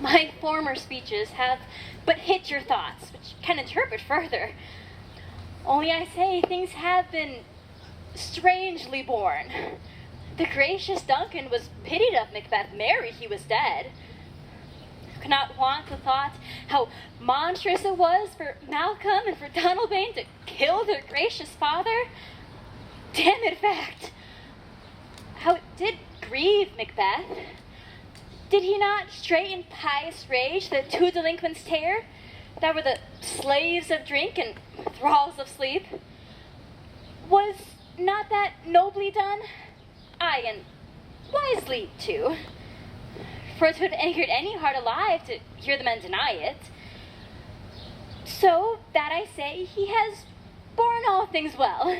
My former speeches have but hit your thoughts, which can interpret further. Only I say things have been strangely born. The gracious Duncan was pitied of Macbeth, marry he was dead. Could not want the thought how monstrous it was for Malcolm and for Donalbain to kill their gracious father. Damn it, fact! How it did grieve Macbeth. Did he not straight in pious rage the two delinquents tear, that were the slaves of drink and thralls of sleep? Was not that nobly done? Aye, and wisely too. For it would have angered any heart alive to hear the men deny it. So that I say he has borne all things well.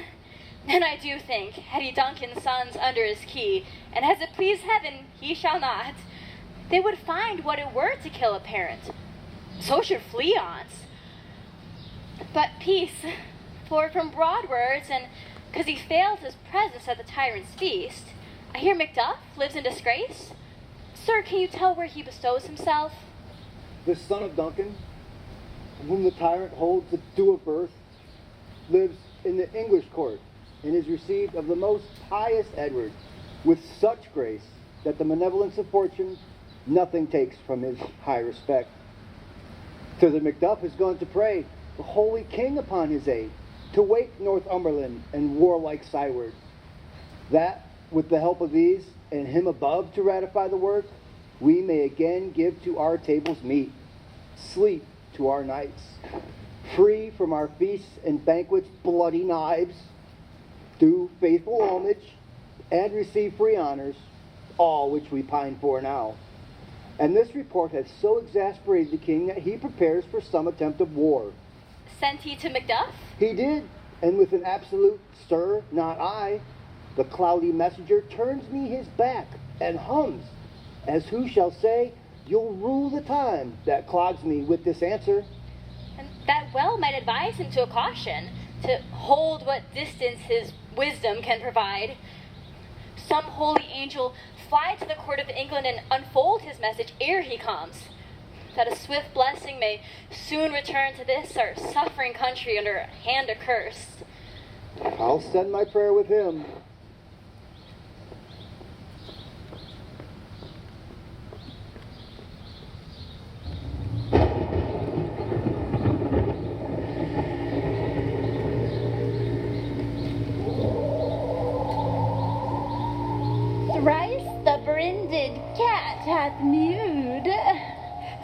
And I do think, had he Duncan's sons under his key, and as it please heaven he shall not, they would find what it were to kill a parent. So should flee on's. But peace, for from broad words, and 'cause he failed his presence at the tyrant's feast, I hear Macduff lives in disgrace. Sir, can you tell where he bestows himself? The son of Duncan, from whom the tyrant holds the due of birth, lives in the English court, and is received of the most pious Edward with such grace that the benevolence of fortune nothing takes from his high respect. Thither Macduff is gone to pray the holy king upon his aid, to wake Northumberland and warlike Cyward, that, with the help of these, and him above to ratify the work, we may again give to our tables meat, sleep to our nights, free from our feasts and banquets bloody knives, do faithful homage, and receive free honors, all which we pine for now. And this report hath so exasperated the king that he prepares for some attempt of war. Sent he to Macduff? He did, and with an absolute "Sir, not I," the cloudy messenger turns me his back and hums, as who shall say, "You'll rue the time that clogs me with this answer." And that well might advise him to a caution, to hold what distance his wisdom can provide. Some holy angel fly to the court of England and unfold his message ere he comes, that a swift blessing may soon return to this our suffering country under a hand accursed. I'll send my prayer with him. Thrice the brinded cat hath mewed,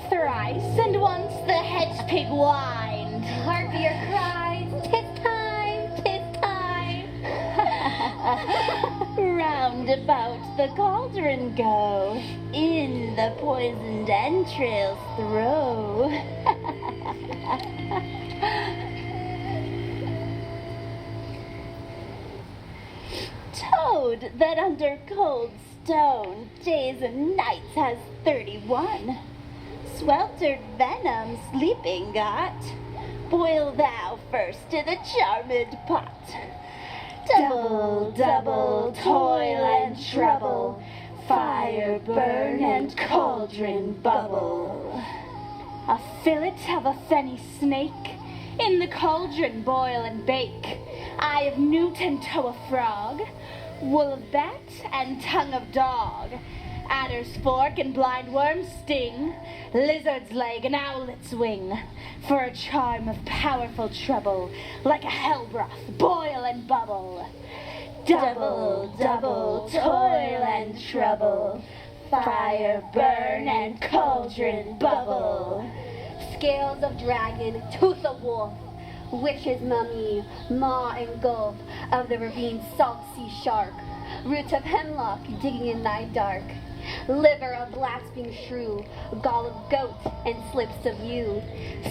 thrice and once the hedge pig whined. Hark your cries, 'tis time, 'tis time. Round about the cauldron go, in the poisoned entrails throw. Toad that under cold stone days and nights has 31, sweltered venom sleeping got, boil thou first in the charmed pot. Double, double toil and trouble, fire burn and cauldron bubble. A fillet of a fenny snake, in the cauldron boil and bake. Eye of newt and toe of frog, wool of bat and tongue of dog, adder's fork and blind worm's sting, lizard's leg and owlet's wing, for a charm of powerful trouble, like a hell broth, boil and bubble. Double, double toil and trouble, fire burn and cauldron bubble. Scales of dragon, tooth of wolf, witch's mummy, maw and gulf of the ravine's salt sea shark, root of hemlock digging in thy dark, liver of lasping shrew, gall of goat and slips of yew,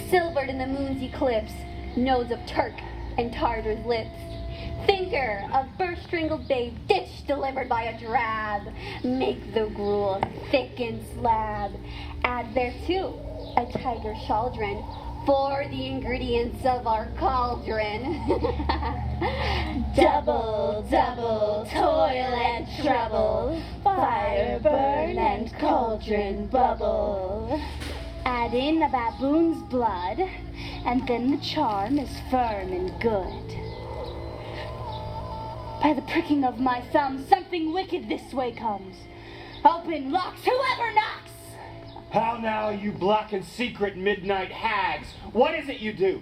silvered in the moon's eclipse, nose of Turk and Tartar's lips, finger of burst-strangled babe, dish delivered by a drab, make the gruel thick and slab, add thereto a tiger chaldron, for the ingredients of our cauldron. Double, double toil and trouble, fire burn and cauldron bubble. Add in a baboon's blood, and then the charm is firm and good. By the pricking of my thumb, something wicked this way comes. Open locks, whoever knocks! How now, you black and secret midnight hags? What is it you do?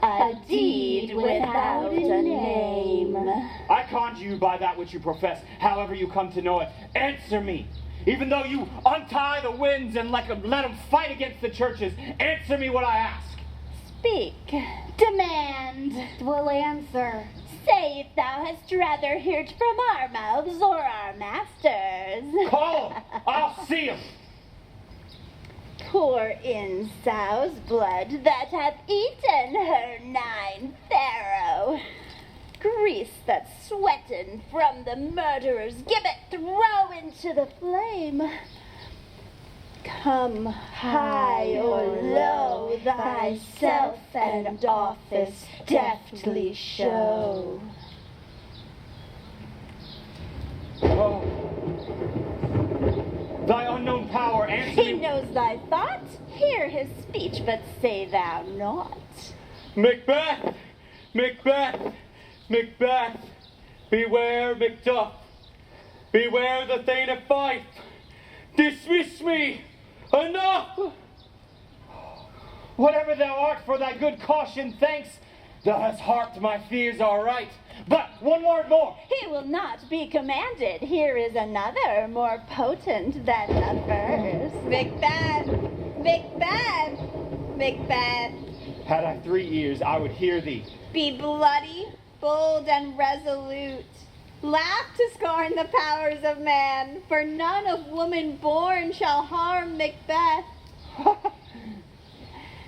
A deed without a name. I conjure you by that which you profess, however you come to know it. Answer me. Even though you untie the winds and let them fight against the churches, answer me what I ask. Speak. Demand. Will answer. Say if thou hast rather heard from our mouths or our masters. Call 'em. I'll see 'em. Pour in sow's blood that hath eaten her 9 pharaoh. Grease that's sweatin' from the murderer's gibbet throw into the flame. Come high or low, thyself and office deftly show. Oh. Thy unknown power, answer He me. knows thy thought, hear his speech, but say thou naught. Macbeth! Macbeth! Macbeth! Beware Macduff! Beware the Thane of Fife! Dismiss me! Enough! Whatever thou art, for thy good caution, thanks. Thou hast harped my fears aright. But one word more. He will not be commanded. Here is another more potent than the first. Macbeth! Macbeth! Macbeth! Had I 3 ears, I would hear thee. Be bloody, bold, and resolute. Laugh to scorn the powers of man, for none of woman born shall harm Macbeth.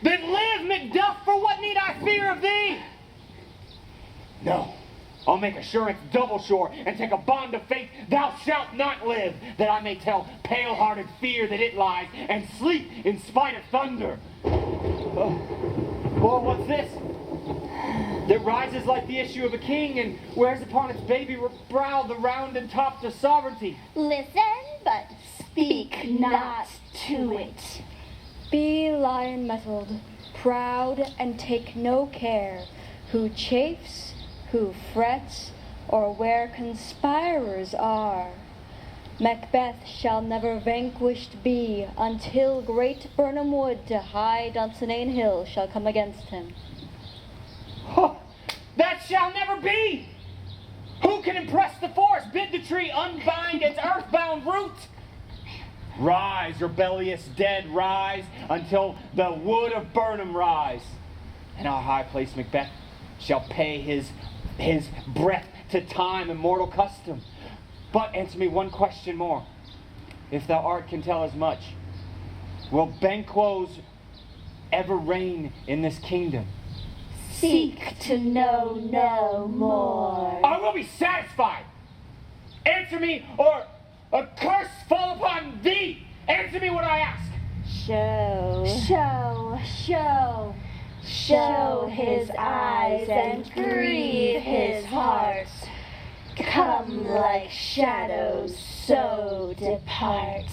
Then live, Macduff, for what need I fear of thee? No, I'll make assurance double sure, and take a bond of faith, thou shalt not live, that I may tell pale-hearted fear that it lies, and sleep in spite of thunder. Well, what's this? That rises like the issue of a king, and wears upon its baby brow the round and topped of sovereignty. Listen, but speak not to it. Be lion-mettled, proud, and take no care who chafes, who frets, or where conspirers are. Macbeth shall never vanquished be until great Birnam Wood to high Dunsinane Hill shall come against him. Oh, that shall never be! Who can impress the forest, bid the tree unbind its earthbound root? Rise, rebellious dead, rise, until the wood of Birnam rise. And our high place Macbeth shall pay his breath to time and mortal custom. But answer me one question more. If thou art can tell as much, will Banquos ever reign in this kingdom? Seek to know no more. I will be satisfied. Answer me, or a curse fall upon thee. Answer me what I ask. Show. Show, show. Show his eyes and grieve his heart. Come like shadows, so depart.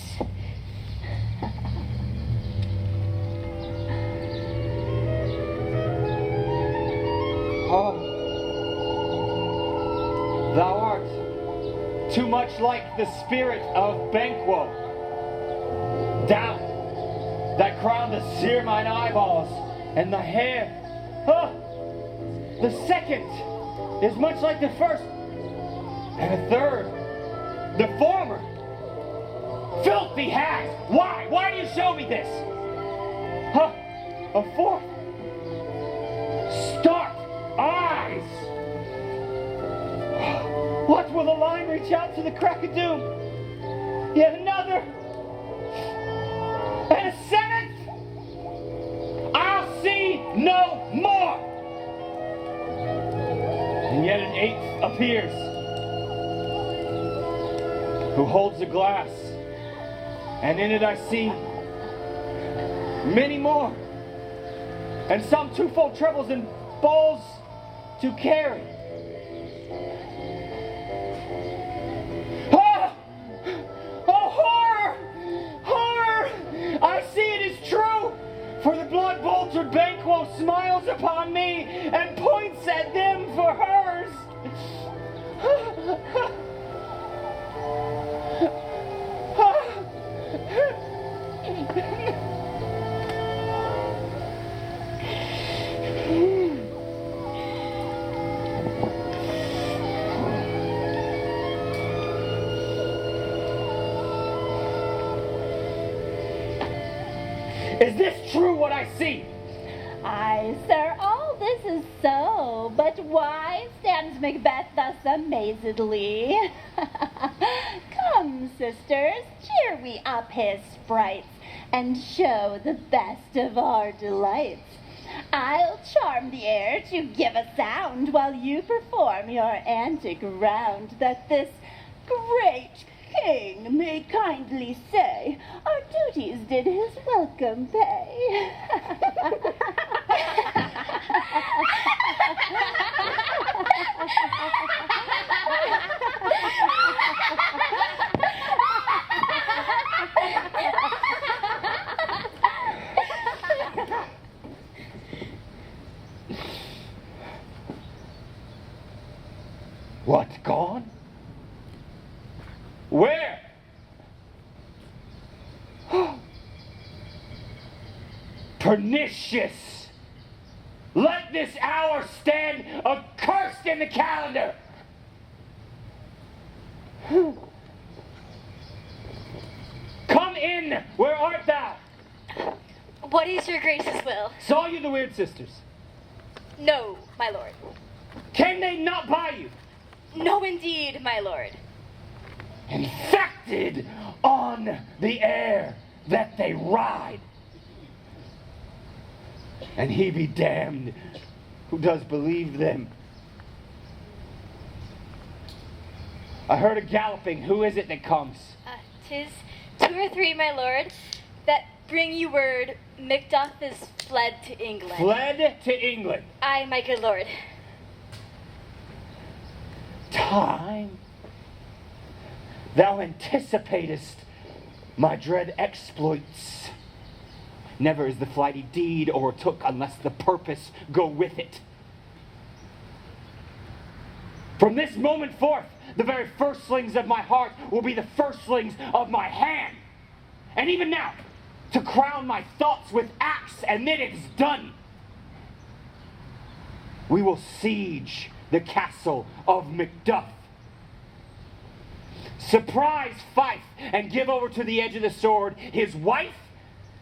Oh, thou art too much like the spirit of Banquo. Down, thy crown doth sear mine eyeballs, and the hair. The second is much like the first, and the third, the former. Filthy hags! Why? Why do you show me this? A fourth. Stark eyes! What will the line reach out to the crack of doom? Yet another! And a seventh! I'll see no more! And yet an eighth appears, who holds a glass, and in it I see many more, and some twofold trebles and bowls to carry. Ah! Oh, horror! Horror! I see it is true! For the blood-boltered Banquo smiles upon me and points at them for hers. Is this true what I see? Aye, sir, all this is so, but why stands Macbeth thus amazedly? Come, sisters, cheer we up his sprites, and show the best of our delights. I'll charm the air to give a sound, while you perform your antic round, that this great king may kindly say our duties did his welcome pay. What, gone? Where? Pernicious! Let this hour stand accursed in the calendar! Come in! Where art thou? What is your grace's will? Saw you the Weird Sisters. No, my lord. Came they not by you? No, indeed, my lord. Infected on the air that they ride. And he be damned who does believe them. I heard a galloping. Who is it that comes? 'Tis 2 or 3, my lord, that bring you word Macduff is fled to England. Fled to England. Aye, my good lord. Time, thou anticipatest my dread exploits. Never is the flighty deed o'ertook unless the purpose go with it. From this moment forth, the very firstlings of my heart will be the firstlings of my hand. And even now, to crown my thoughts with axe, and then it's done. We will siege the castle of Macduff. Surprise Fife and give over to the edge of the sword his wife,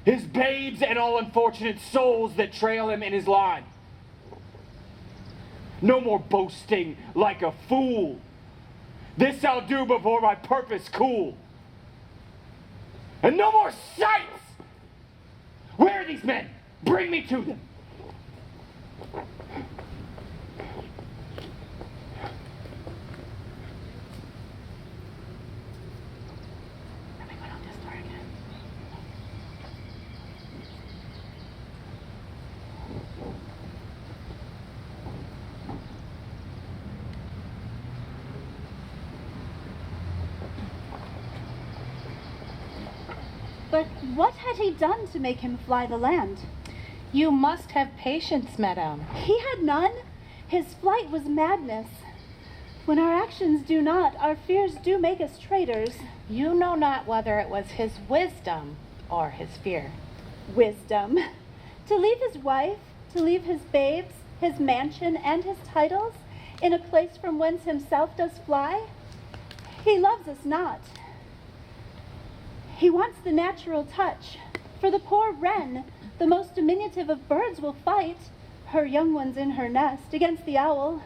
his babes, and all unfortunate souls that trail him in his line. No more boasting like a fool. This I'll do before my purpose cool. And no more sights! Where are these men? Bring me to them. But what had he done to make him fly the land? You must have patience, madame. He had none. His flight was madness. When our actions do not, our fears do make us traitors. You know not whether it was his wisdom or his fear. Wisdom. To leave his wife, to leave his babes, his mansion, and his titles, in a place from whence himself does fly? He loves us not. He wants the natural touch. For the poor wren, the most diminutive of birds, will fight, her young ones in her nest, against the owl.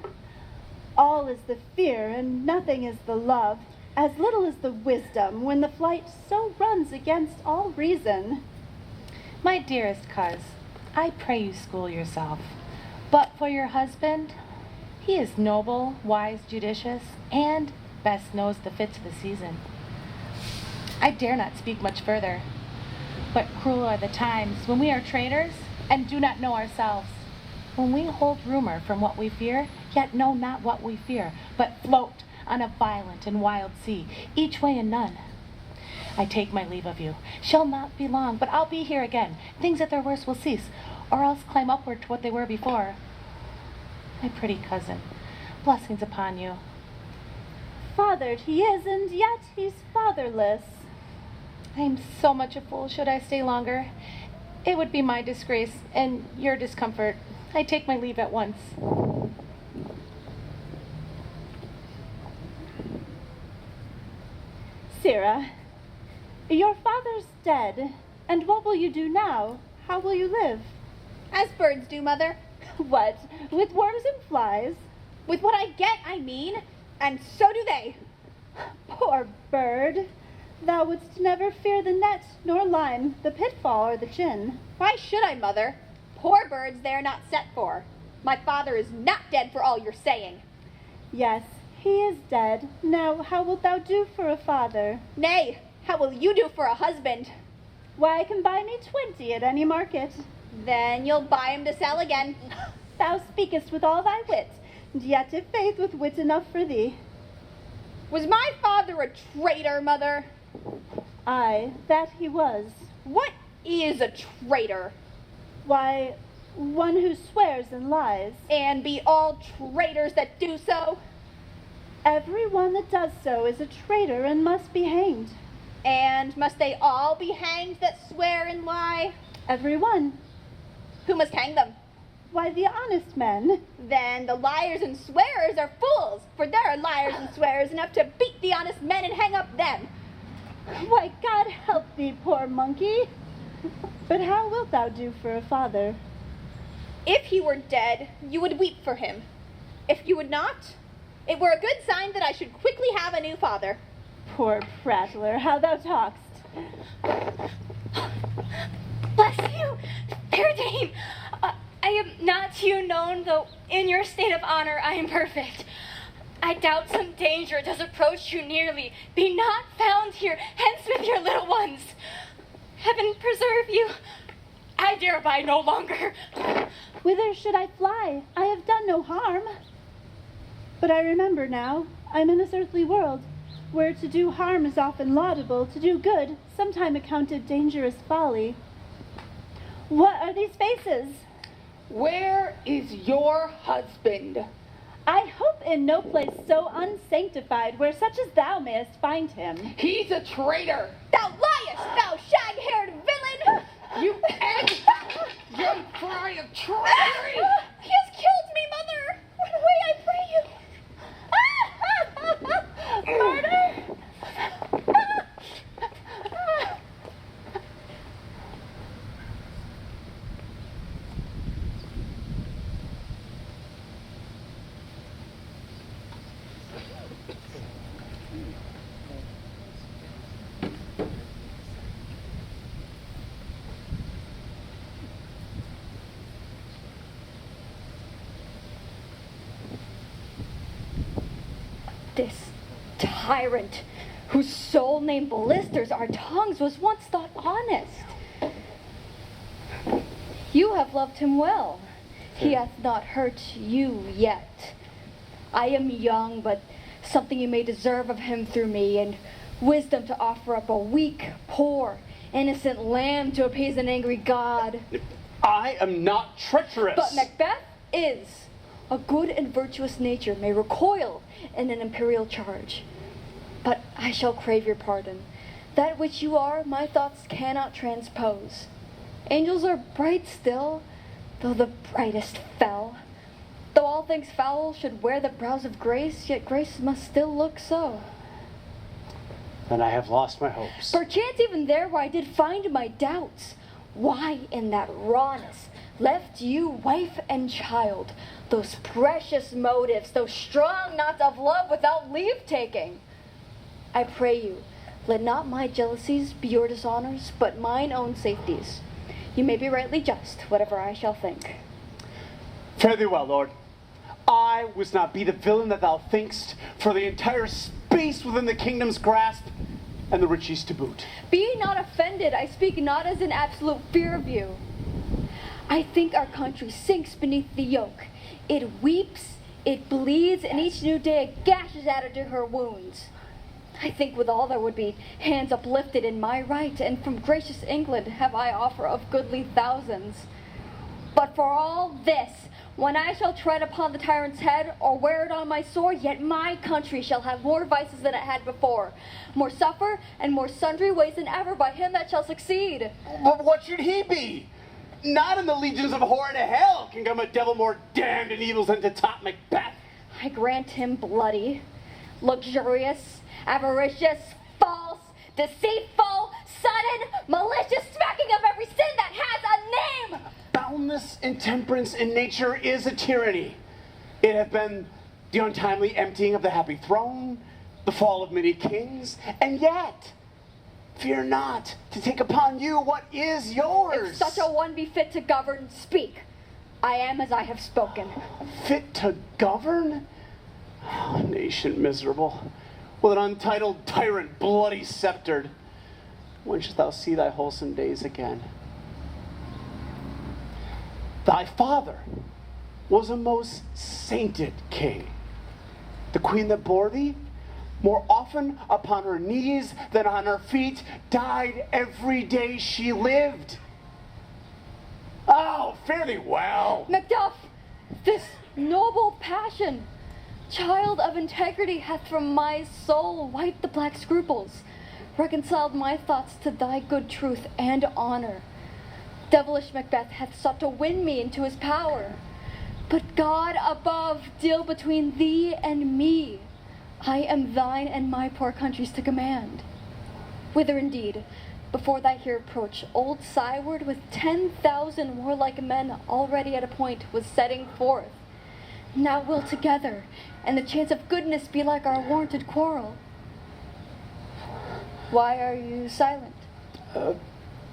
All is the fear, and nothing is the love, as little is the wisdom, when the flight so runs against all reason. My dearest coz, I pray you school yourself. But for your husband, he is noble, wise, judicious, and best knows the fits of the season. I dare not speak much further, but cruel are the times when we are traitors and do not know ourselves, when we hold rumor from what we fear, yet know not what we fear, but float on a violent and wild sea, each way and none. I take my leave of you. Shall not be long, but I'll be here again. Things at their worst will cease, or else climb upward to what they were before. My pretty cousin, blessings upon you. Fathered he is, and yet he's fatherless. I am so much a fool. Should I stay longer? It would be my disgrace and your discomfort. I take my leave at once. Sirrah, your father's dead, and what will you do now? How will you live? As birds do, Mother. What, with worms and flies? With what I get, I mean, and so do they. Poor bird, thou wouldst never fear the net, nor line, the pitfall, or the chin. Why should I, Mother? Poor birds they are not set for. My father is not dead for all you're saying. Yes, he is dead. Now, how wilt thou do for a father? Nay, how will you do for a husband? Why, I can buy me 20 at any market. Then you'll buy him to sell again. Thou speakest with all thy wit, and yet if faith with wit enough for thee. Was my father a traitor, Mother? Aye, that he was. What is a traitor? Why, one who swears and lies. And be all traitors that do so? Every one that does so is a traitor and must be hanged. And must they all be hanged that swear and lie? Every one. Who must hang them? Why, the honest men. Then the liars and swearers are fools, for there are liars and swearers enough to beat the honest men and hang up them. Why, God help thee, poor monkey. But how wilt thou do for a father? If he were dead, you would weep for him. If you would not, it were a good sign that I should quickly have a new father. Poor prattler, how thou talk'st. Bless you, fair dame. I am not to you known, though in your state of honor I am perfect. I doubt some danger does approach you nearly. Be not found here, hence with your little ones. Heaven preserve you. I dare abide no longer. Whither should I fly? I have done no harm. But I remember now, I'm in this earthly world, where to do harm is often laudable, to do good, sometime accounted dangerous folly. What are these faces? Where is your husband? I hope in no place so unsanctified, where such as thou mayest find him. He's a traitor. Thou liest, thou shag-haired villain! You egg! Young fry of treachery! He has killed me, Mother! Run away, I pray you! Murder! This tyrant, whose soul named blisters our tongues, was once thought honest. You have loved him well. He hath not hurt you yet. I am young, but something you may deserve of him through me, and wisdom to offer up a weak, poor, innocent lamb to appease an angry god. I am not treacherous. But Macbeth is. A good and virtuous nature may recoil in an imperial charge. But I shall crave your pardon. That which you are, my thoughts cannot transpose. Angels are bright still, though the brightest fell. Though all things foul should wear the brows of grace, yet grace must still look so. Then I have lost my hopes. Perchance even there where I did find my doubts. Why in that rawness left you wife and child, those precious motives, those strong knots of love without leave-taking? I pray you, let not my jealousies be your dishonors, but mine own safeties. You may be rightly just, whatever I shall think. Fare thee well, Lord. I was not be the villain that thou think'st, for the entire space within the kingdom's grasp, and the riches to boot. Be not offended, I speak not as an absolute fear of you. I think our country sinks beneath the yoke. It weeps, it bleeds, and each new day it gashes at it to her wounds. I think with all there would be hands uplifted in my right, and from gracious England have I offer of goodly thousands. But for all this, when I shall tread upon the tyrant's head, or wear it on my sword, yet my country shall have more vices than it had before, more suffer, and more sundry ways than ever by him that shall succeed. But what should he be? Not in the legions of horror to hell can come a devil more damned in evils than to top Macbeth. I grant him bloody, luxurious, avaricious, false, deceitful, sudden, malicious, smacking of every sin that has a name. Boundless intemperance in nature is a tyranny. It hath been the untimely emptying of the happy throne, the fall of many kings, and yet, fear not to take upon you what is yours. If such a one be fit to govern, speak. I am as I have spoken. Fit to govern? Oh, nation miserable, with an untitled tyrant bloody sceptered. When shalt thou see thy wholesome days again? Thy father was a most sainted king. The queen that bore thee, more often upon her knees than on her feet, died every day she lived. Oh, fare thee well. Macduff, this noble passion, child of integrity, hath from my soul wiped the black scruples, reconciled my thoughts to thy good truth and honor. Devilish Macbeth hath sought to win me into his power, but God above deal between thee and me. I am thine and my poor country's to command. Whither indeed, before thy here approach, old Cyward with 10,000 warlike men already at a point was setting forth. Now we'll together, and the chance of goodness be like our warranted quarrel. Why are you silent?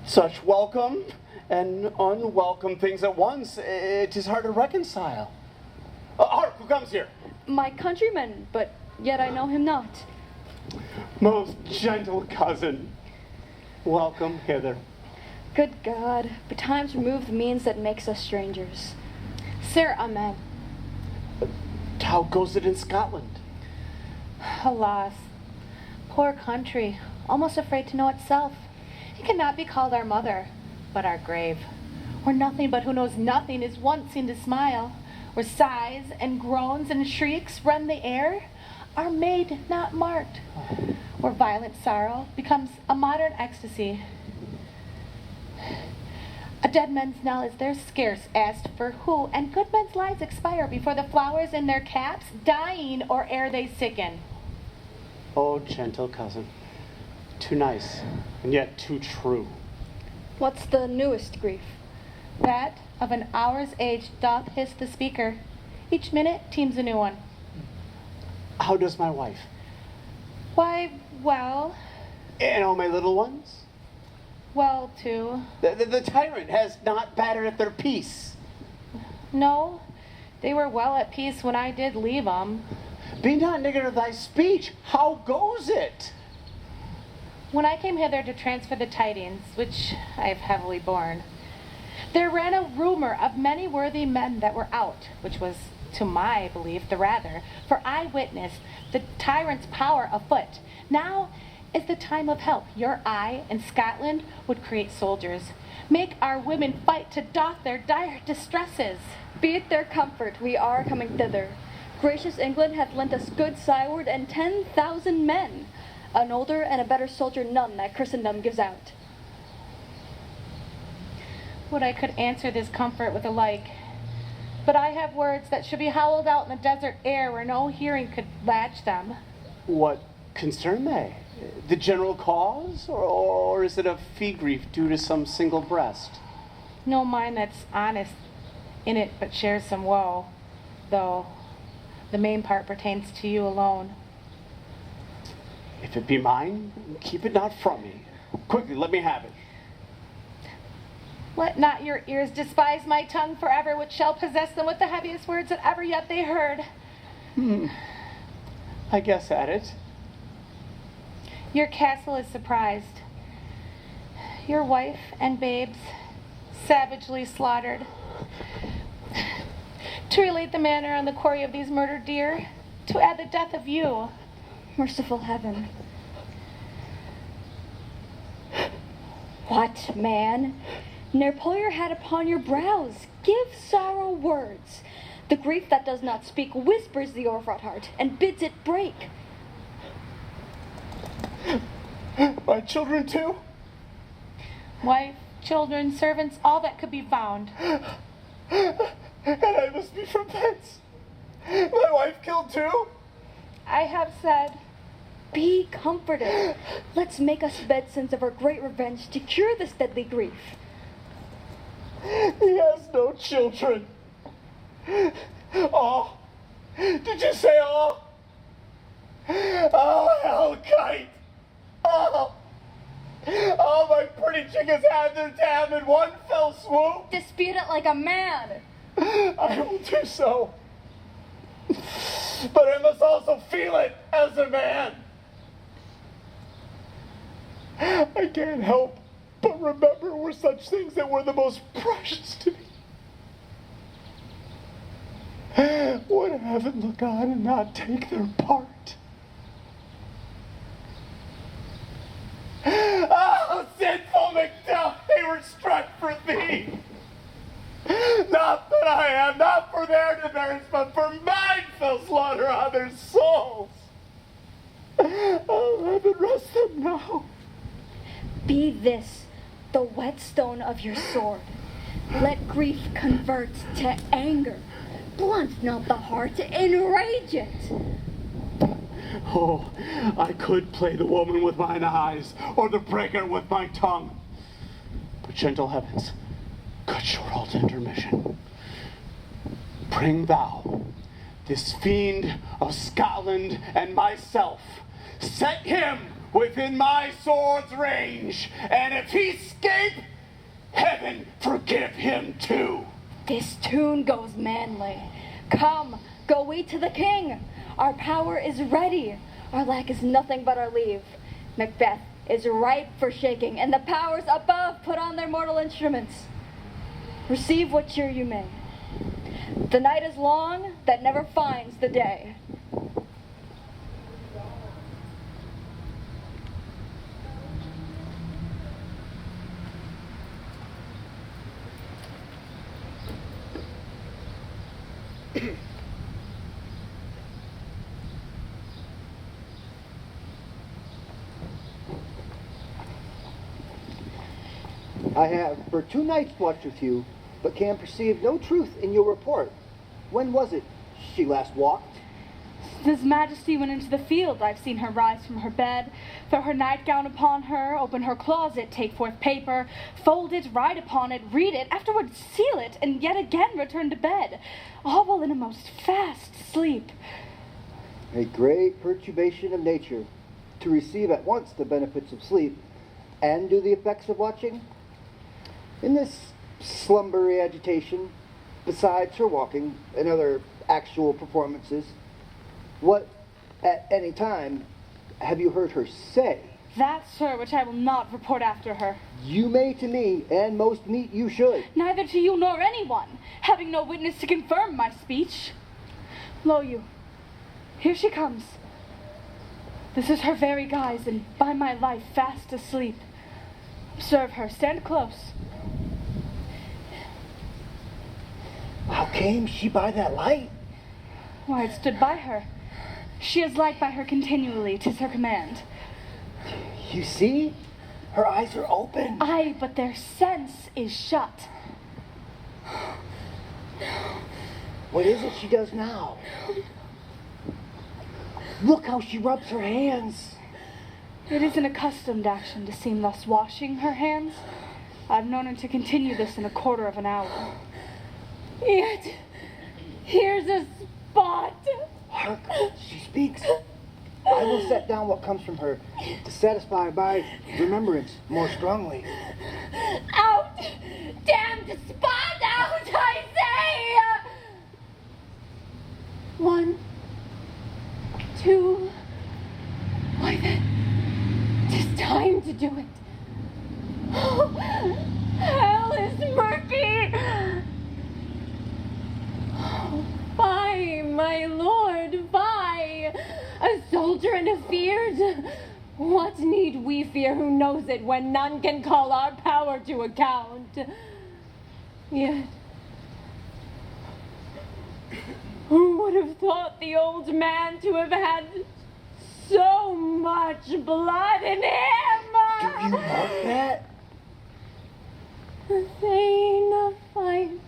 Such welcome and unwelcome things at once, it is hard to reconcile. Hark, who comes here? My countryman, but yet I know him not. Most gentle cousin, welcome hither. Good God, betimes remove the means that makes us strangers. Sir, amen. How goes it in Scotland? Alas, poor country, almost afraid to know itself. It cannot be called our mother, but our grave, where nothing but who knows nothing is once seen to smile, where sighs and groans and shrieks rend the air, are made not marked, where violent sorrow becomes a modern ecstasy. A dead man's knell is there scarce asked for who, and good men's lives expire before the flowers in their caps, dying or ere they sicken. Oh, gentle cousin, too nice, and yet too true. What's the newest grief? That of an hour's age doth hiss the speaker. Each minute teems a new one. How does my wife? Why, well, And all my little ones? well, too. The tyrant has not battered at their peace. No, they were well at peace when I did leave 'em. Be not niggard of thy speech. How goes it? When I came hither to transfer the tidings, which I have heavily borne, there ran a rumor of many worthy men that were out, which was, to my belief, the rather, for I witnessed the tyrant's power afoot. Now is the time of help. Your eye in Scotland would create soldiers, make our women fight to doff their dire distresses. Be it their comfort, we are coming thither. Gracious England hath lent us good Cyward and 10,000 men. An older and a better soldier none that Christendom gives out. Would I could answer this comfort with a like, but I have words that should be howled out in the desert air where no hearing could latch them. What concern they? The general cause? Or is it a fee grief due to some single breast? No mind that's honest in it but shares some woe, though the main part pertains to you alone. If it be mine, keep it not from me. Quickly, let me have it. Let not your ears despise my tongue forever, which shall possess them with the heaviest words that ever yet they heard. I guess at it. Your castle is surprised. Your wife and babes savagely slaughtered. To relate the manner on the quarry of these murdered deer, to add the death of you. Merciful heaven, What, man? Ne'er pull your hat upon your brows. Give sorrow words. The grief that does not speak whispers the o'erfraught heart and bids it break. My children too? Wife, children, servants, all that could be found. And I must be from thence. My wife killed too? I have said, Be comforted. Let's make us bedsons of our great revenge to cure this deadly grief. He has no children. Oh, did you say all? Oh, hell kite. Oh, my pretty chickens had their dam in one fell swoop. Dispute it like a man. I will do so. But I must also feel it as a man. I can't help but remember were such things that were the most precious to me. Would heaven look on and not take their part? Oh, sinful Macbeth, they were struck for thee. Not that I am, not for their demerits, but for mine fell slaughter on their souls. Oh, heaven rest them now. Be this the whetstone of your sword. Let grief convert to anger. Blunt not the heart, enrage it. Oh, I could play the woman with mine eyes, or the breaker with my tongue. But gentle heavens, cut short all intermission. Bring thou this fiend of Scotland and myself. Set him within my sword's range, and if he escape, heaven forgive him too. This tune goes manly. Come, go we to the king. Our power is ready. Our lack is nothing but our leave. Macbeth is ripe for shaking, and the powers above put on their mortal instruments. Receive what cheer you may. The night is long that never finds the day. I have for 2 nights watched with you, but can perceive no truth in your report. When was it she last walked? Since His Majesty went into the field, I've seen her rise from her bed, throw her nightgown upon her, open her closet, take forth paper, fold it, write upon it, read it, afterwards seal it, and yet again return to bed, all while in a most fast sleep. A great perturbation of nature, to receive at once the benefits of sleep and do the effects of watching. In this slumbery agitation, besides her walking and other actual performances, what at any time have you heard her say? That, sir, which I will not report after her. You may to me, and most meet you should. Neither to you nor anyone, having no witness to confirm my speech. Lo you, here she comes. This is her very guise, and by my life fast asleep. Observe her, stand close. How came she by that light? Why, it stood by her. She is light by her continually, 'tis her command. You see? Her eyes are open. Aye, but their sense is shut. What is it she does now? Look how she rubs her hands. It is an accustomed action to seem thus washing her hands. I've known her to continue this in a quarter of an hour. Yet, here's a spot. Hark, she speaks. I will set down what comes from her to satisfy my remembrance more strongly. Out! Damned spot out, I say! 1, 2. Why then, 'tis time to do it. Oh, hell is murky! Fie, my lord, fie! A soldier and afeard? What need we fear who knows it when none can call our power to account? Yet, who would have thought the old man to have had so much blood in him? Do you mark that? The Thane of Fife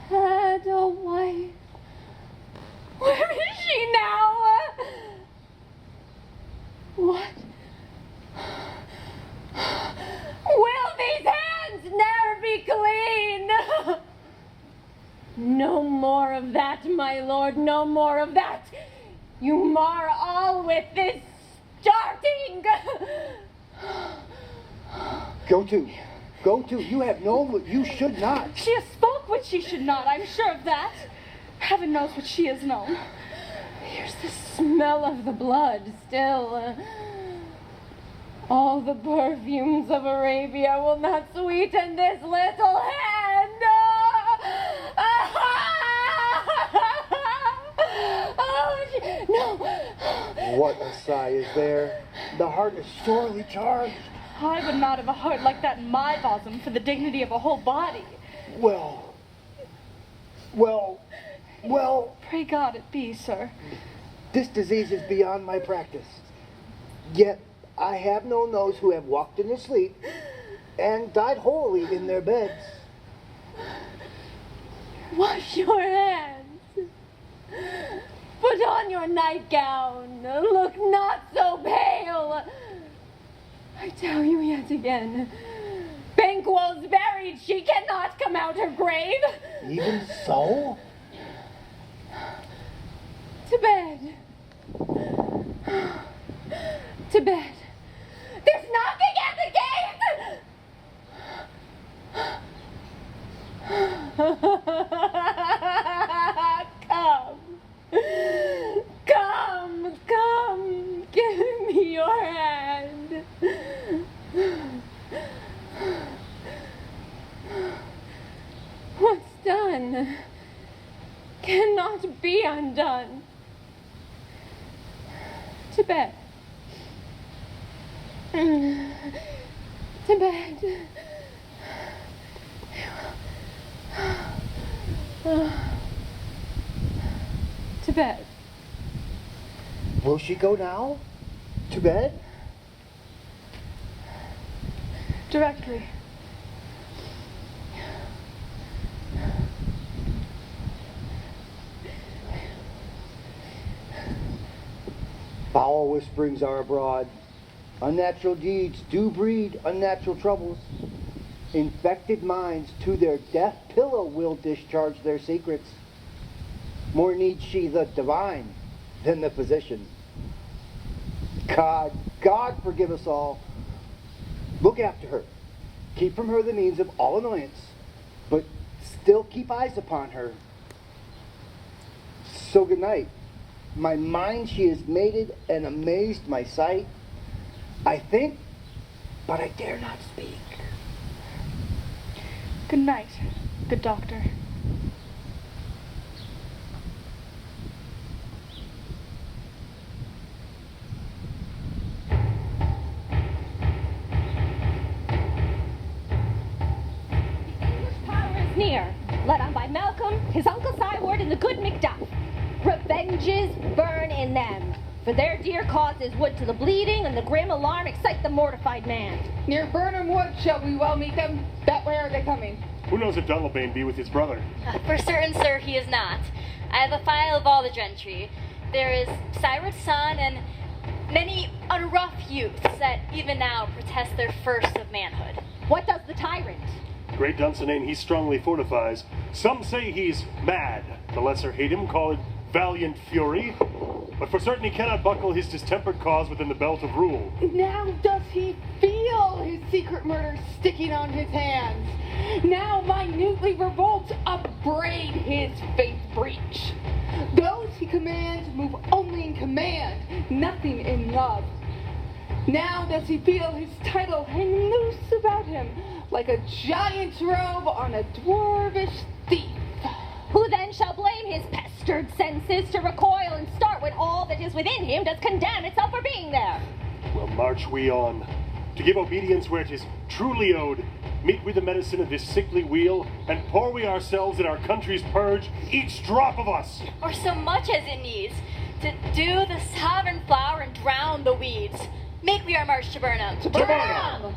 had a wife. Where is she now? What? Will these hands ne'er be clean? No more of that, my lord, no more of that. You mar all with this starting. Go to. Go to. You have known what you should not. She has spoke what she should not, I'm sure of that. Heaven knows what she has known. Here's the smell of the blood still. All the perfumes of Arabia will not sweeten this little hand. Oh, no. What a sigh is there. The heart is sorely charged. I would not have a heart like that in my bosom for the dignity of a whole body. Well. Pray God it be, sir. This disease is beyond my practice. Yet I have known those who have walked in their sleep and died wholly in their beds. Wash your hands. Put on your nightgown. Look not so pale. I tell you yet again, Banquo's buried. She cannot come out her grave. Even so? To bed. To bed. There's knocking at the gate! Come, give me your hand. What's done cannot be undone. To bed. To bed. To bed. Will she go now? To bed? Directly. Foul whisperings are abroad. Unnatural deeds do breed unnatural troubles. Infected minds to their death pillow will discharge their secrets. More needs she the divine than the physician. God forgive us all. Look after her. Keep from her the means of all annoyance, but still keep eyes upon her. So good night. My mind she has mated and amazed my sight. I think, but I dare not speak. Good night, good doctor. Near, led on by Malcolm, his uncle Cyward, and the good Macduff. Revenges burn in them, for their dear causes would to the bleeding and the grim alarm excite the mortified man. Near Burnham Wood shall we well meet them. That way are they coming. Who knows if Dunlebane be with his brother? For certain, sir, he is not. I have a file of all the gentry. There is Cyrus' son and many unrough youths that even now protest their first of manhood. What does the tyrant? Great Dunsinane he strongly fortifies. Some say he's mad. The lesser hate him, call it valiant fury. But for certain he cannot buckle his distempered cause within the belt of rule. Now does he feel his secret murder sticking on his hands. Now minutely revolts, upbraid his faith breach. Those he commands move only in command, nothing in love. Now does he feel his title hang loose about him, like a giant's robe on a dwarvish thief. Who then shall blame his pestered senses to recoil and start when all that is within him does condemn itself for being there? Well, march we on. To give obedience where it is truly owed, meet we the medicine of this sickly wheel, and pour we ourselves in our country's purge, each drop of us. Or so much as it needs, to do the sovereign flower and drown the weeds. Make we our march to Burnham. To Burnham!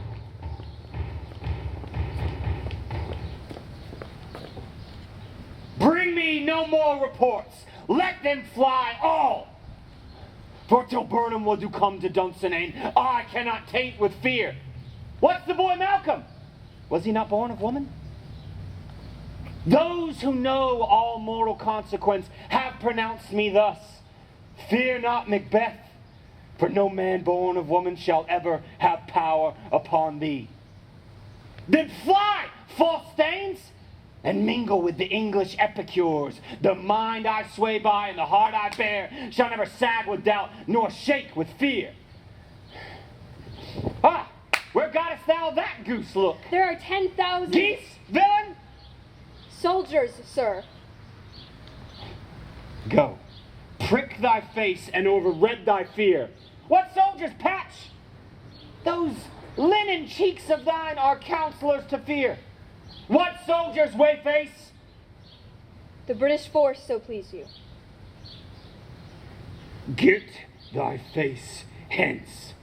Bring me no more reports. Let them fly all. For till Burnham will do come to Dunsinane, I cannot taint with fear. What's the boy Malcolm? Was he not born of woman? Those who know all mortal consequence have pronounced me thus. Fear not Macbeth, for no man born of woman shall ever have power upon thee. Then fly, false stains, and mingle with the English epicures. The mind I sway by and the heart I bear shall never sag with doubt, nor shake with fear. Ah, where gottest thou that goose look? There are 10,000 Geese, villain? soldiers, sir. Go, prick thy face and overred thy fear. What soldiers, Patch? Those linen cheeks of thine are counselors to fear. What soldiers, Wayface? The British force, so please you. Get thy face hence.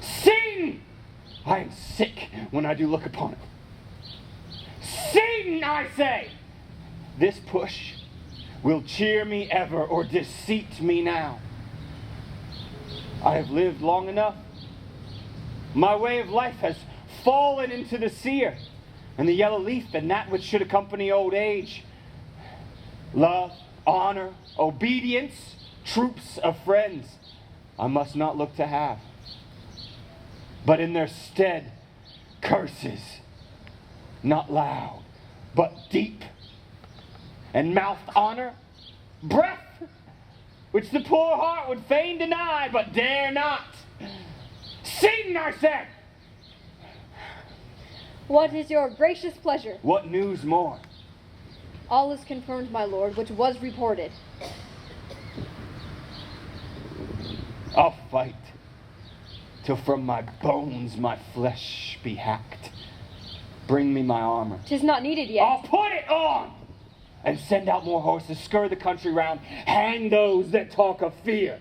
Sing! I am sick when I do look upon it. Sing, I say! This push will cheer me ever or deceit me now. I have lived long enough. My way of life has fallen into the sear, and the yellow leaf and that which should accompany old age. Love, honor, obedience, troops of friends I must not look to have. But in their stead, curses, not loud, but deep, and mouth honor, breath, which the poor heart would fain deny, but dare not. Sing, I said! What is your gracious pleasure? What news more? All is confirmed, my lord, which was reported. I'll fight till from my bones my flesh be hacked. Bring me my armor. 'Tis not needed yet. I'll put it on! And send out more horses, scur the country round, hang those that talk of fear.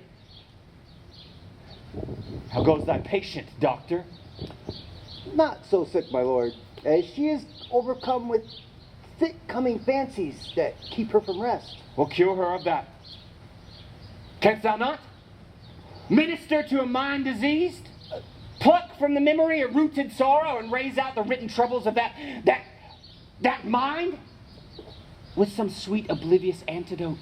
How goes thy patient, doctor? Not so sick, my lord, as she is overcome with thick coming fancies that keep her from rest. We'll cure her of that. Canst thou not? Minister to a mind diseased? Pluck from the memory a rooted sorrow and raise out the written troubles of that mind? With some sweet oblivious antidote.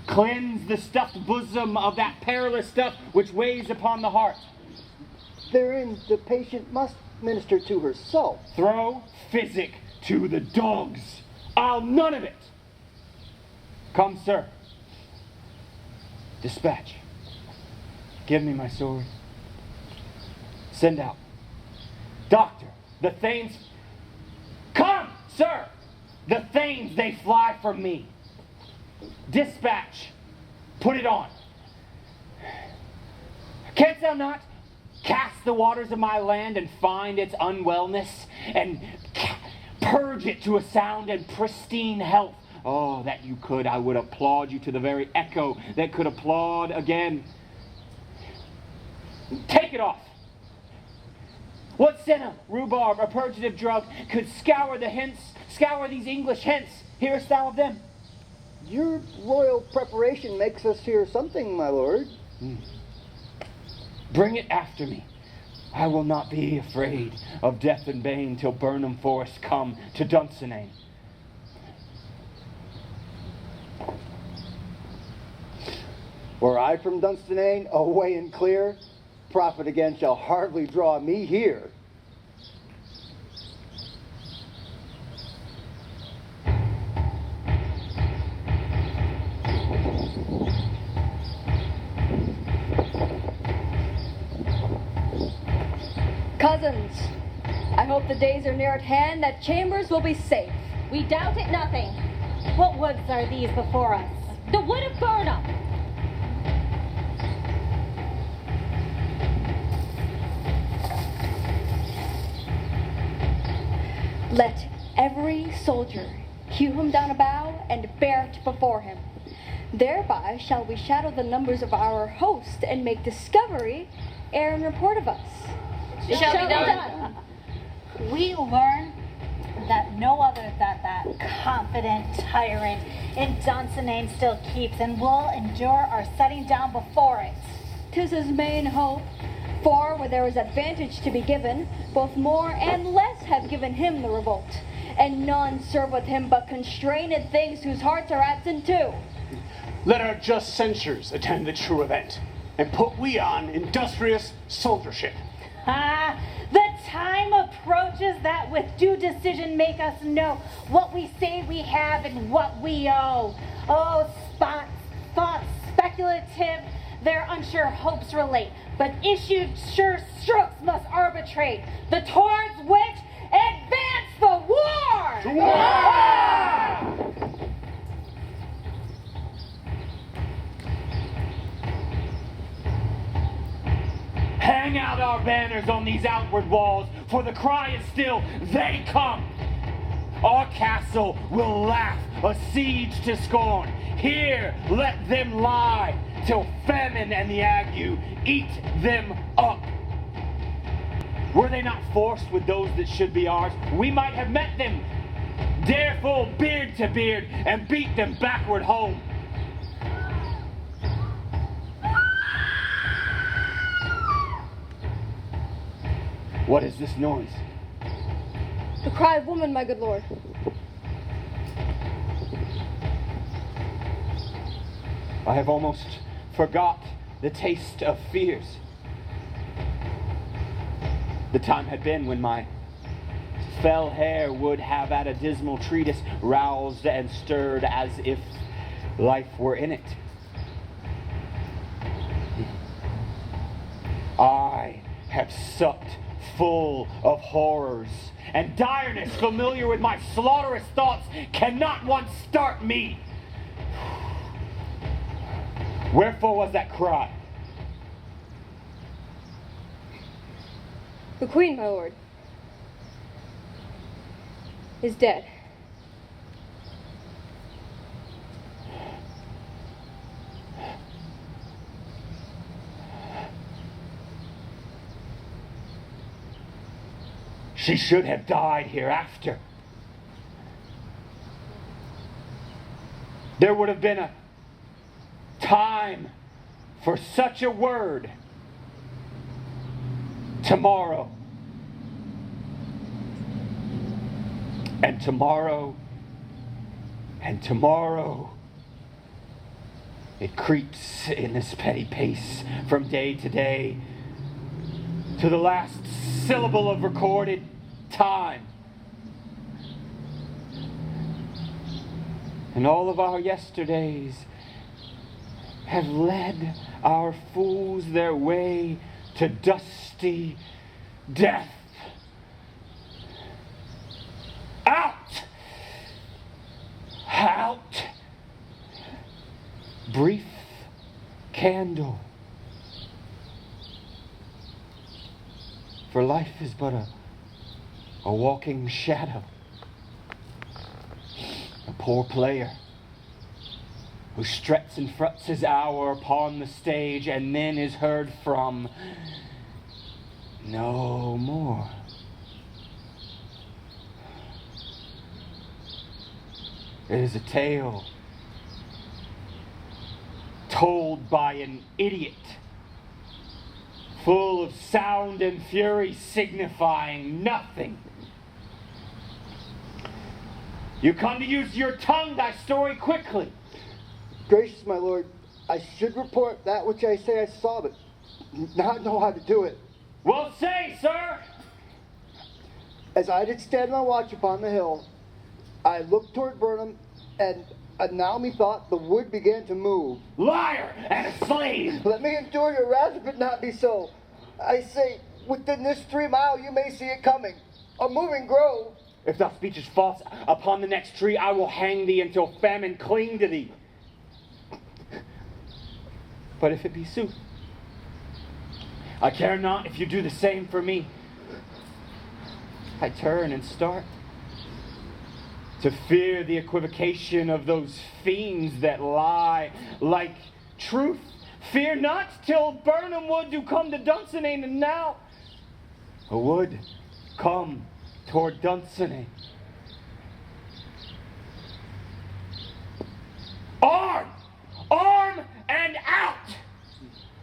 Cleanse the stuffed bosom of that perilous stuff which weighs upon the heart. Therein the patient must minister to herself. Throw physic to the dogs. I'll none of it. Come, sir. Dispatch. Give me my sword. Send out. Doctor, the thanes... Come, sir! The thanes, they fly from me. Dispatch. Put it on. Canst thou not cast the waters of my land and find its unwellness and purge it to a sound and pristine health? Oh, that you could. I would applaud you to the very echo that could applaud again. Take it off. What senna, rhubarb, or purgative drug could scour these English hence? Hearest thou of them? Your royal preparation makes us hear something, my lord. Bring it after me. I will not be afraid of death and bane till Burnham Forest come to Dunsinane. Were I from Dunsinane, away and clear, profit again shall hardly draw me here. Cousins, I hope the days are near at hand that Chambers will be safe. We doubt it nothing. What woods are these before us? The wood of Burnham. Let every soldier hew him down a bough and bear it before him. Thereby shall we shadow the numbers of our host and make discovery ere in report of us. It shall be done. We learn that no other than that confident tyrant in Dunsinane still keeps and will endure our setting down before it. 'Tis his main hope, for where there is advantage to be given, both more and less have given him the revolt, and none serve with him but constrained things whose hearts are absent too. Let our just censures attend the true event, and put we on industrious soldiership. Ah, the time approaches that with due decision make us know what we say we have and what we owe. Oh, thoughts speculative, their unsure hopes relate, but issued sure strokes must arbitrate, the towards which advance the war! To war! Hang out our banners on these outward walls, for the cry is still, they come. Our castle will laugh a siege to scorn. Here let them lie, till famine and the ague eat them up. Were they not forced with those that should be ours, we might have met them, dare full beard to beard, and beat them backward home. What is this noise? The cry of woman, my good lord. I have almost forgot the taste of fears. The time had been when my fell hair would have at a dismal treatise roused and stirred as if life were in it. I have supped full of horrors and direness familiar with my slaughterous thoughts cannot once start me. Wherefore was that cry? The queen, my lord, is dead. She should have died hereafter. There would have been a time for such a word. Tomorrow. And tomorrow. And tomorrow. It creeps in this petty pace from day to day to the last syllable of recorded time. And all of our yesterdays have led our fools their way to dusty death. Out! Out! Brief candle. For life is but a walking shadow. A poor player who struts and fruts his hour upon the stage and then is heard from no more. It is a tale told by an idiot, full of sound and fury signifying nothing. You come to use your tongue thy story quickly. Gracious my lord, I should report that which I say I saw, but not know how to do it. Well, say, sir. As I did stand on watch upon the hill, I looked toward Burnham, and now methought the wood began to move. Liar and a slave! Let me endure your wrath if it not be so. I say, within this 3 mile you may see it coming. a moving grove. If thou speech is false, upon the next tree I will hang thee until famine cling to thee. But if it be sooth, I care not if you do the same for me. I turn and start to fear the equivocation of those fiends that lie like truth. Fear not till Burnham would do come to Dunsinane, and now a would come toward Dunsinane. Arm! Arm and out!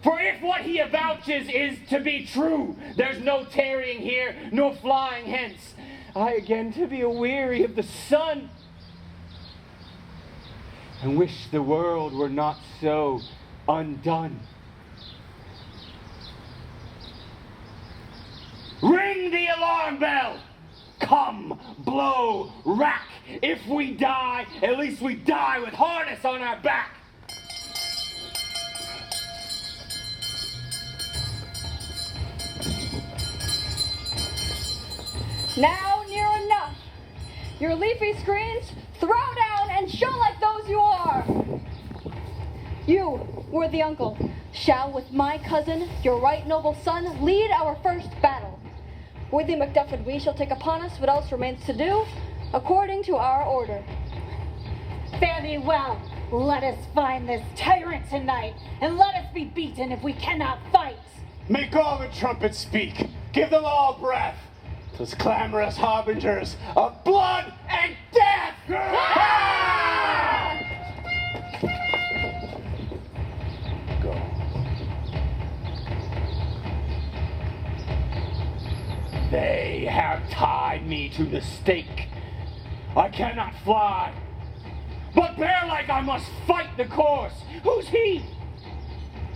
For if what he avouches is to be true, there's no tarrying here, nor flying hence. I again to be aweary of the sun, and wish the world were not so undone. Ring the alarm bell! Come, blow, rack! If we die, at least we die with harness on our back! Now near enough. Your leafy screens, throw down and show like those you are. You, worthy uncle, shall with my cousin, your right noble son, lead our first battle. Worthy Macduff and we shall take upon us what else remains to do, according to our order. Fare thee well. Let us find this tyrant tonight, and let us be beaten if we cannot fight. Make all the trumpets speak. Give them all breath. Those clamorous harbingers of blood and death! Go. They have tied me to the stake. I cannot fly, but bear like I must fight the course. Who's he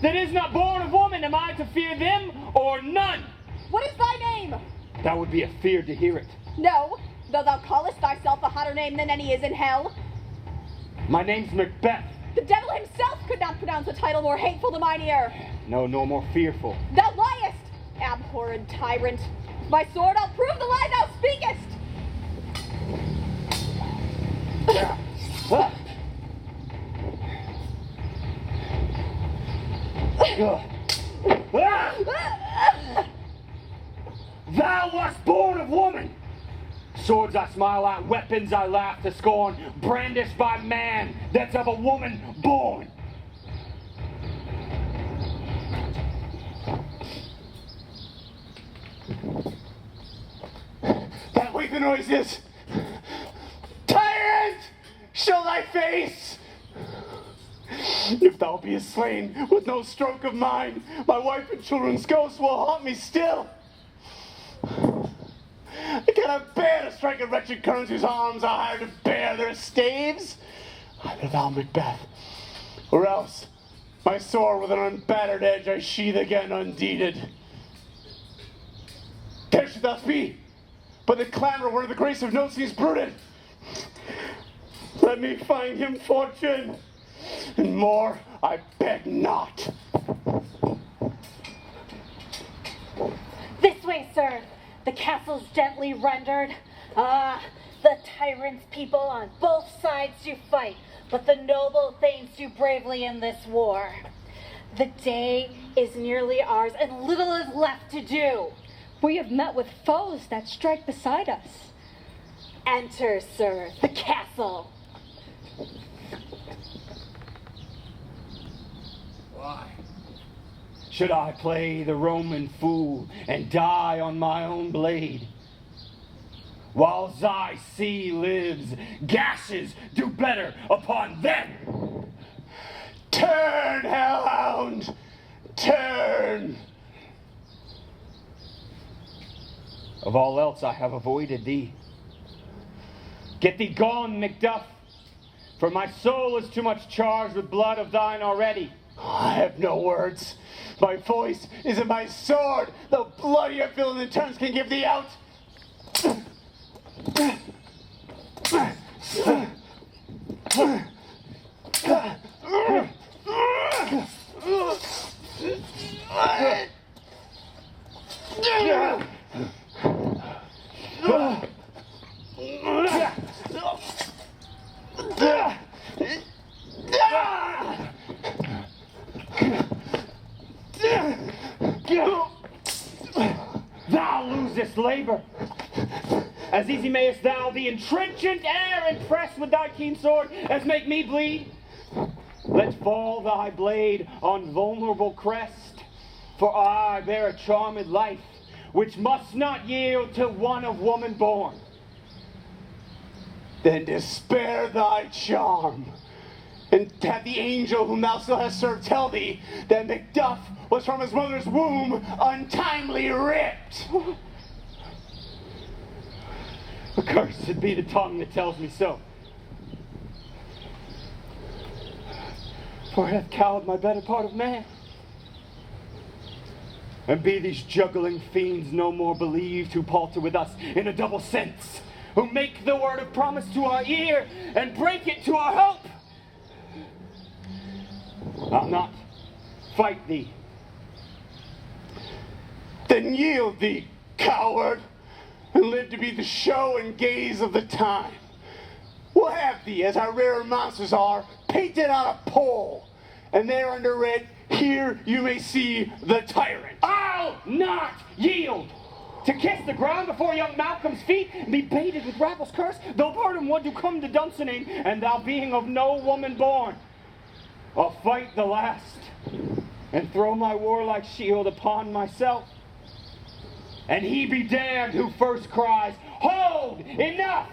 that is not born of woman? Am I to fear them or none? What is thy name? That would be a fear to hear it. No, though thou callest thyself a hotter name than any is in hell. My name's Macbeth. The devil himself could not pronounce a title more hateful to mine ear. No, no more fearful. Thou liest, abhorred tyrant. With my sword I'll prove the lie thou speakest. Thou wast born of woman! Swords I smile at, weapons I laugh to scorn, brandished by man that's of a woman born. That way the noise is. Tyrant! Show thy face! If thou beest slain with no stroke of mine, my wife and children's ghosts will haunt me still. I cannot bear to strike a wretched current whose arms are hired to bear their staves. Either thou, Macbeth, or else my sword with an unbattered edge I sheathe again undeeded. There should thus be, but the clamor where the grace of no seas brooded. Let me find him fortune, and more I beg not. This way, sir. The castle's gently rendered. Ah, the tyrant's people on both sides do fight, but the noble thanes do bravely in this war. The day is nearly ours, and little is left to do. We have met with foes that strike beside us. Enter, sir, the castle. Why should I play the Roman fool and die on my own blade? While thy sea lives, gashes do better upon them. Turn, hellhound! Turn! Of all else I have avoided thee. Get thee gone, Macduff, for my soul is too much charged with blood of thine already. I have no words. My voice is in my sword. The bloodier feeling the turns can give thee out. honest labor. As easy mayest thou the entrenchant air impress with thy keen sword as make me bleed. Let fall thy blade on vulnerable crest, for I bear a charmed life, which must not yield to one of woman born. Then despair thy charm, and have the angel whom thou still hast served tell thee that Macduff was from his mother's womb untimely ripped. Accursed be the tongue that tells me so. For it hath cowed my better part of man. And be these juggling fiends no more believed who palter with us in a double sense, who make the word of promise to our ear and break it to our hope. I'll not fight thee. Then yield thee, coward, and live to be the show and gaze of the time. We'll have thee, as our rare monsters are, painted on a pole, and there under it, here you may see the tyrant. I'll not yield! To kiss the ground before young Malcolm's feet and be baited with Raffles' curse, though pardon would to come to Dunsinane, and thou being of no woman born. I'll fight the last, and throw my warlike shield upon myself. And he be damned who first cries, "Hold! Enough!"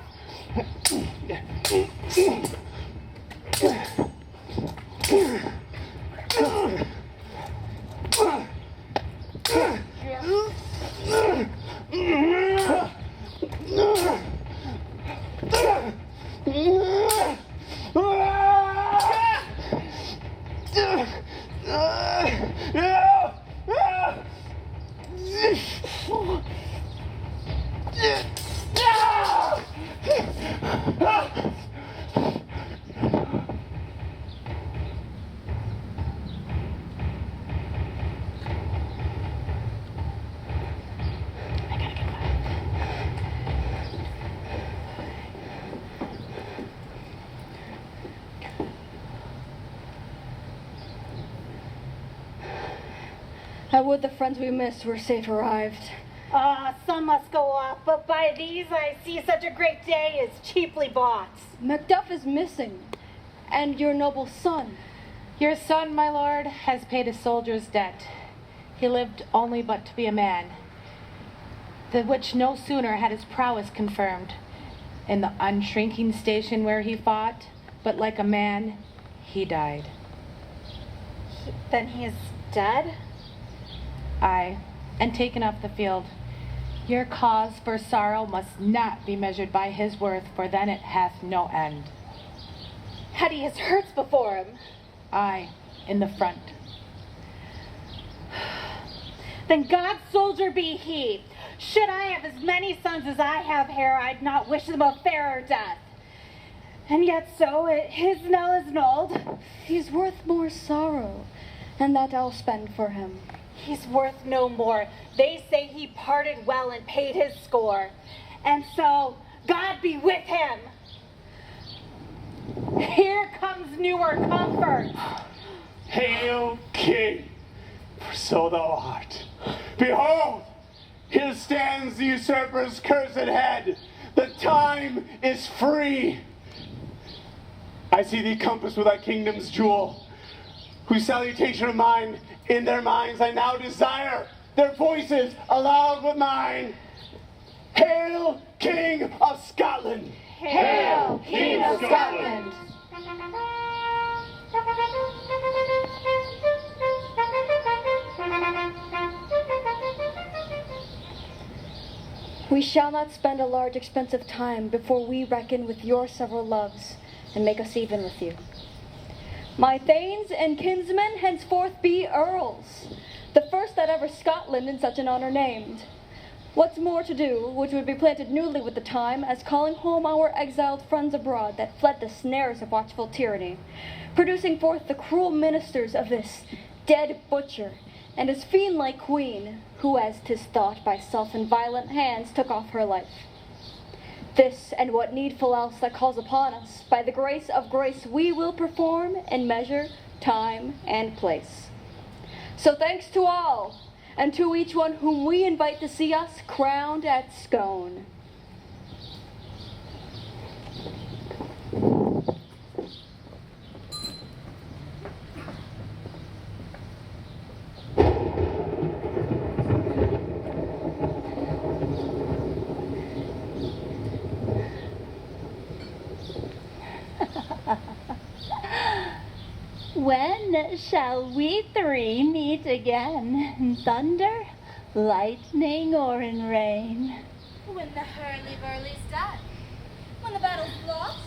I would the friends we missed were safe arrived. Some must go off, but by these I see such a great day is cheaply bought. Macduff is missing, and your noble son. Your son, my lord, has paid a soldier's debt. He lived only but to be a man, the which no sooner had his prowess confirmed in the unshrinking station where he fought, but like a man, he died. Then he is dead? Aye, and taken off the field. Your cause for sorrow must not be measured by his worth, for then it hath no end. Had he his hurts before him? Aye, in the front. Then God's soldier be he. Should I have as many sons as I have hair, I'd not wish them a fairer death. And yet so, his knell is nulled. He's worth more sorrow, and that I'll spend for him. He's worth no more. They say he parted well and paid his score. And so, God be with him. Here comes newer comfort. Hail, King, for so thou art. Behold, here stands the usurper's cursed head. The time is free. I see thee compassed with thy kingdom's jewel, whose salutation of mine in their minds I now desire, their voices aloud with mine. Hail, King of Scotland! Hail, King of Scotland! We shall not spend a large expense of time before we reckon with your several loves and make us even with you. My thanes and kinsmen henceforth be earls, the first that ever Scotland in such an honor named. What's more to do, which would be planted newly with the time, as calling home our exiled friends abroad that fled the snares of watchful tyranny, producing forth the cruel ministers of this dead butcher, and his fiend-like queen, who, as 'tis thought, by self and violent hands took off her life. This, and what needful else that calls upon us, by the grace of grace we will perform in measure, time, and place. So thanks to all, and to each one whom we invite to see us crowned at Scone. When shall we three meet again? In thunder, lightning, or in rain? When the hurly-burly's done, when the battle's lost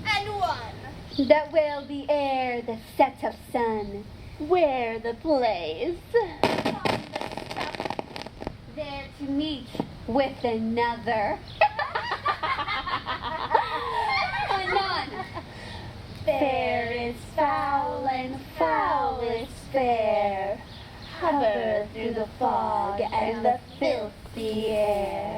and won. That will be ere the set of sun. Where the place? There to meet with another. Anon. Fair is foul and foul is fair. Hover through the fog and the filthy air.